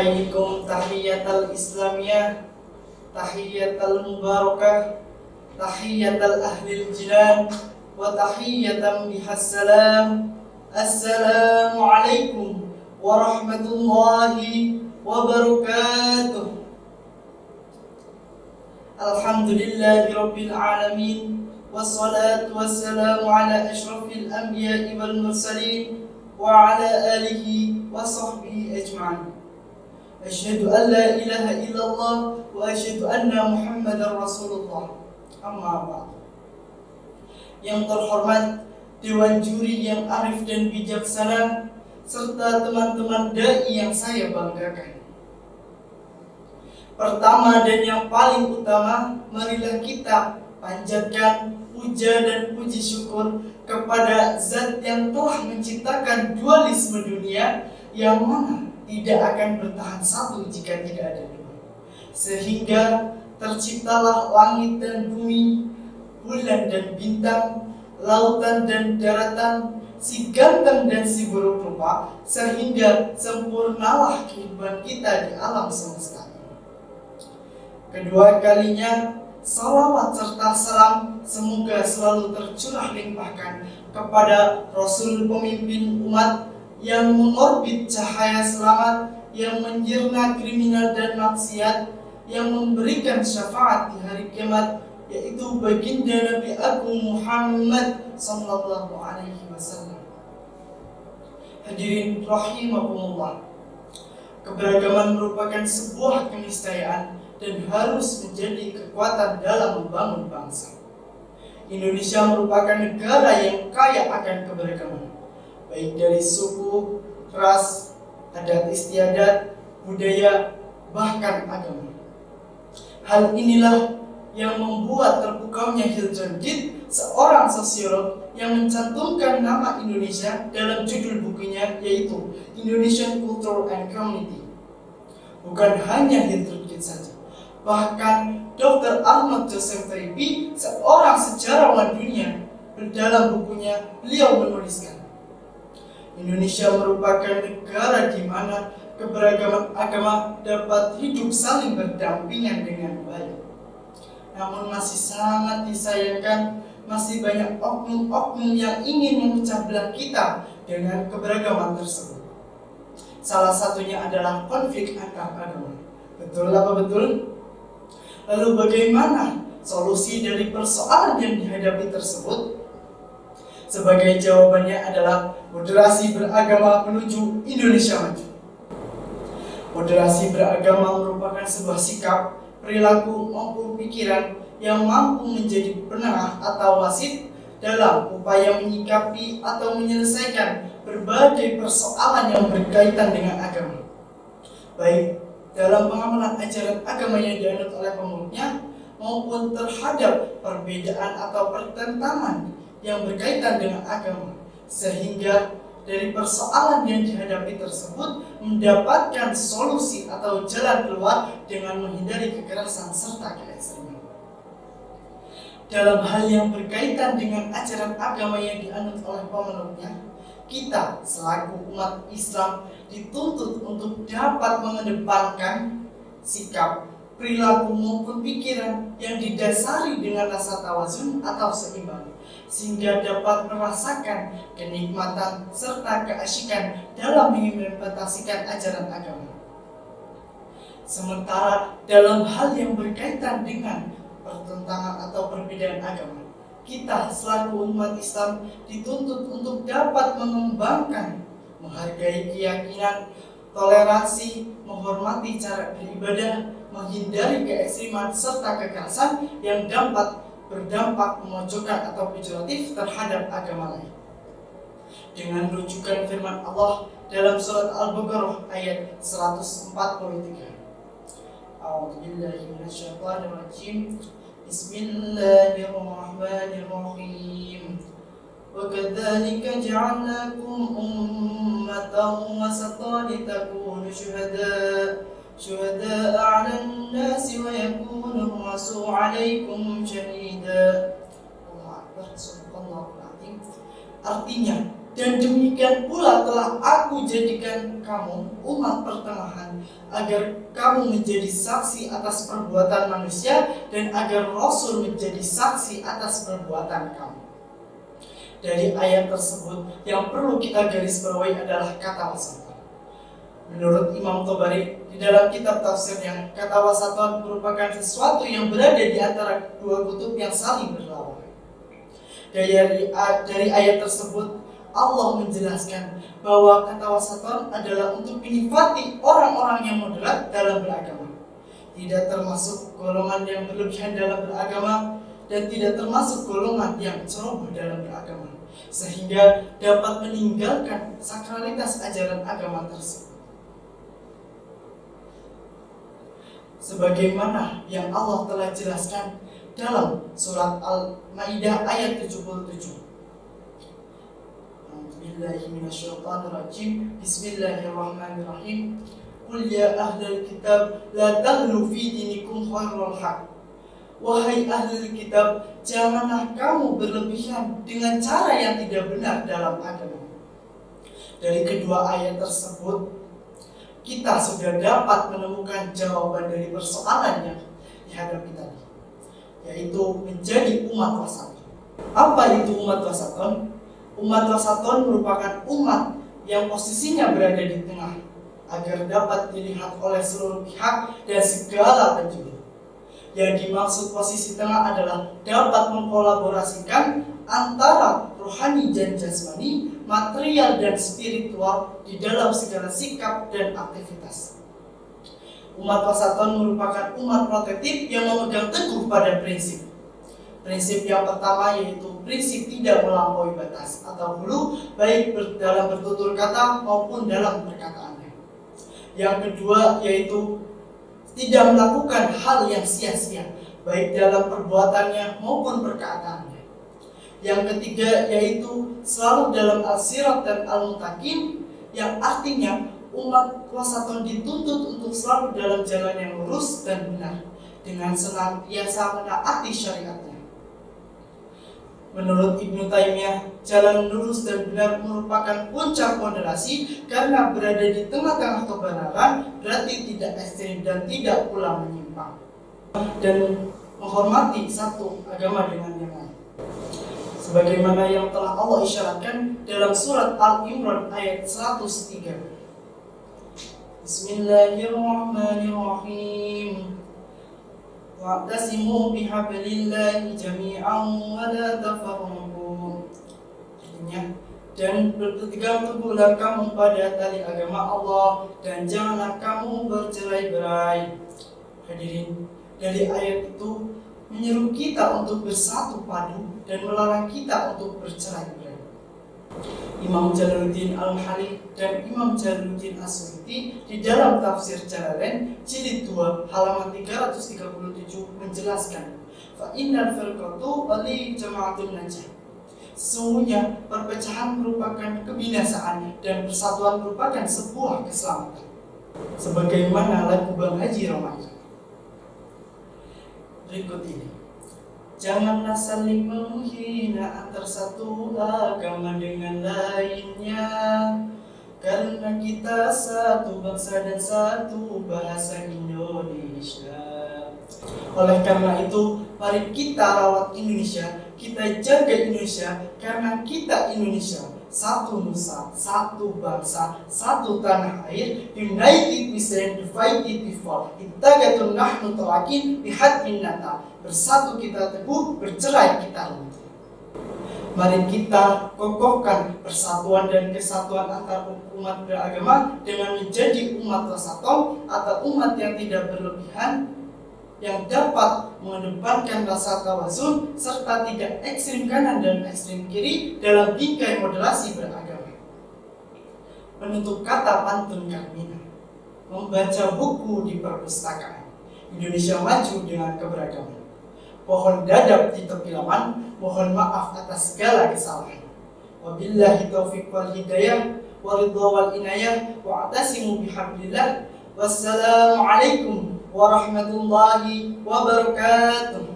Uhayyikum tahiyatal islamiyah, tahiyatal mubarakah, tahiyatal ahlil jinan, wa tahiyatan bihassalam. Assalamualaikum warahmatullahi wabarakatuh. Alhamdulillahi rabbil alamin, wassalatu wassalamu ala ashrafil anbiya'i wal mursalin wa ala alihi wa sahbihi ajma'in. Asyhadu an la ilaha illallah wa asyhadu anna Muhammadar Rasulullah. Amma ba'd. Yang terhormat Dewan Juri yang arif dan bijaksana, serta teman-teman dai yang saya banggakan. Pertama dan yang paling utama, marilah kita panjatkan puja dan puji syukur kepada Zat yang telah menciptakan dualisme dunia, yang mana tidak akan bertahan satu jika tidak ada dua. Sehingga terciptalah langit dan bumi, bulan dan bintang, lautan dan daratan, si ganteng dan si buruk rupa, sehingga sempurnalah kehidupan kita di alam semesta. Kedua kalinya, salawat serta salam semoga selalu tercurah limpahkan kepada Rasul pemimpin umat yang mengorbit cahaya selamat, yang menyirna kriminal dan maksiat, yang memberikan syafaat di hari kiamat, yaitu baginda Nabi Agung Muhammad sallallahu alaihi wasallam. Hadirin rahimakumullah, keberagaman merupakan sebuah keniscayaan dan harus menjadi kekuatan dalam membangun bangsa. Indonesia merupakan negara yang kaya akan keberagaman, baik dari suku, ras, adat istiadat, budaya, bahkan agama. Hal inilah yang membuat terbukanya Hildred Gitt, seorang sosiolog yang mencantumkan nama Indonesia dalam judul bukunya, yaitu Indonesian Culture and Community. Bukan hanya Hildred Gitt saja, bahkan Dr. Arnold Joseph Taibbi, seorang sejarawan dunia, dalam bukunya beliau menuliskan, Indonesia merupakan negara di mana keberagaman agama dapat hidup saling berdampingan dengan baik. Namun masih sangat disayangkan, masih banyak oknum-oknum yang ingin memecah belah kita dengan keberagaman tersebut. Salah satunya adalah konflik antar agama. Betul apa betul? Lalu bagaimana solusi dari persoalan yang dihadapi tersebut? Sebagai jawabannya adalah moderasi beragama menuju Indonesia maju. Moderasi beragama merupakan sebuah sikap, perilaku maupun pikiran yang mampu menjadi penengah atau wasit dalam upaya menyikapi atau menyelesaikan berbagai persoalan yang berkaitan dengan agama, baik dalam pengamalan ajaran agama yang dianut oleh pemeluknya maupun terhadap perbedaan atau pertentangan yang berkaitan dengan agama, sehingga dari persoalan yang dihadapi tersebut mendapatkan solusi atau jalan keluar dengan menghindari kekerasan serta keekstreman. Dalam hal yang berkaitan dengan ajaran agama yang dianut oleh pemeluknya, kita selaku umat Islam dituntut untuk dapat mengedepankan sikap, perilaku maupun pikiran yang didasari dengan rasa tawazun atau seimbang, sehingga dapat merasakan kenikmatan serta keasyikan dalam mengimplementasikan ajaran agama. Sementara dalam hal yang berkaitan dengan pertentangan atau perbedaan agama, kita selaku umat Islam dituntut untuk dapat mengembangkan, menghargai keyakinan, toleransi, menghormati cara beribadah, menghindari keekstreman serta kekerasan yang dapat berdampak memojokkan atau pejoratif terhadap agama lain. Dengan rujukan firman Allah dalam surat Al-Baqarah ayat 143. A'udzubillahi minasyaitonirrajim. Bismillahirrahmanirrahim. Wa kadzalika ja'alnakum ummatan wasatan litakunu syuhada'a 'alan nasi wa yakuna ar-rasulu 'alaikum shahida. Allahu Akbar, subhanallahul azim. Artinya, Dan demikian pula telah aku jadikan kamu umat pertengahan, agar kamu menjadi saksi atas perbuatan manusia dan agar Rasul menjadi saksi atas perbuatan kamu. Dari ayat tersebut yang perlu kita garis bawahi adalah kata wasatan. Menurut Imam Tobari di dalam kitab tafsirnya, kata wasatan merupakan sesuatu yang berada di antara dua kutub yang saling berlawan. Dari ayat tersebut Allah menjelaskan bahwa kata wasatan adalah untuk menyifati orang-orang yang moderat dalam beragama, tidak termasuk golongan yang berlebihan dalam beragama dan tidak termasuk golongan yang ceroboh dalam beragama, sehingga dapat meninggalkan sakralitas ajaran agama tersebut. Sebagaimana yang Allah telah jelaskan dalam surat Al-Maidah ayat 77. Bismillahirrahmanirrahim. Qul ya ahlal kitab la taghlu fi dinikum ghairul haq. Wahai ahlul kitab, janganlah kamu berlebihan dengan cara yang tidak benar dalam agama. Dari kedua ayat tersebut, kita sudah dapat menemukan jawaban dari persoalan yang dihadapi tadi, yaitu menjadi umat wasaton. Apa itu umat wasaton? Umat wasaton merupakan umat yang posisinya berada di tengah, agar dapat dilihat oleh seluruh pihak dan segala penjuru. Yang dimaksud posisi tengah adalah dapat mengkolaborasikan antara rohani dan jasmani, material dan spiritual di dalam segala sikap dan aktivitas. Umat wasaton merupakan umat protektif yang memegang teguh pada prinsip. Prinsip yang pertama yaitu prinsip tidak melampaui batas atau hulu, baik dalam bertutur kata maupun dalam perkataannya. Yang kedua yaitu tidak melakukan hal yang sia-sia, baik dalam perbuatannya maupun perkataannya. Yang ketiga yaitu selalu dalam al-sirat dan al-mutaqin, yang artinya umat wasaton dituntut untuk selalu dalam jalan yang lurus dan benar, dengan senantiasa menaati syariatnya. Menurut Ibnu Taimiyah, jalan lurus dan benar merupakan puncak moderasi karena berada di tengah-tengah kebenaran, berarti tidak ekstrim dan tidak pula menyimpang, dan menghormati satu agama dengan yang lain. Sebagaimana yang telah Allah isyaratkan dalam surat Al-Imran ayat 103. Bismillahirrahmanirrahim. Wa'tasimu bihablillahi jami'an wa la tafarraqu. Artinya, dan berpegang teguhlah kamu pada tali agama Allah dan janganlah kamu bercerai-berai. Hadirin, dari ayat itu menyeru kita untuk bersatu padu dan melarang kita untuk bercerai-berai. Imam Jalaluddin Al-Mahali dan Imam Jalaluddin As-Suyuti di dalam tafsir Jalalain jilid 2 halaman 337 menjelaskan, fa innal firqatu wali jama'atun najah. Sesungguhnya perpecahan merupakan kebinasaan dan persatuan merupakan sebuah keselamatan. Sebagaimana lagu Bang Haji Ramadan berikut ini. Janganlah saling menghina antar satu agama dengan lainnya, karena kita satu bangsa dan satu bahasa Indonesia. Oleh karena itu, mari kita rawat Indonesia, kita jaga Indonesia, karena kita Indonesia, satu nusa, satu bangsa, satu tanah air. United we stand, divided we fall. Ittagatun nahnu tawakin bihadmin nata. Bersatu kita teguh, bercerai kita runtuh. Mari kita kokohkan persatuan dan kesatuan antar umat beragama dengan menjadi umat wasaton atau umat yang tidak berlebihan, yang dapat mengedepankan rasa tawazun serta tidak ekstrim kanan dan ekstrim kiri dalam bingkai moderasi beragama. Penutup kata pantun Karmina, membaca buku di perpustakaan, Indonesia maju dengan keberagaman. Pohon dadap di tepi laman, mohon maaf atas segala kesalahan. Wabillahi taufiq wal hidayah, waridha wal inayah, wa'tasimu bihablillah. Wassalamualaikum warahmatullahi wabarakatuh.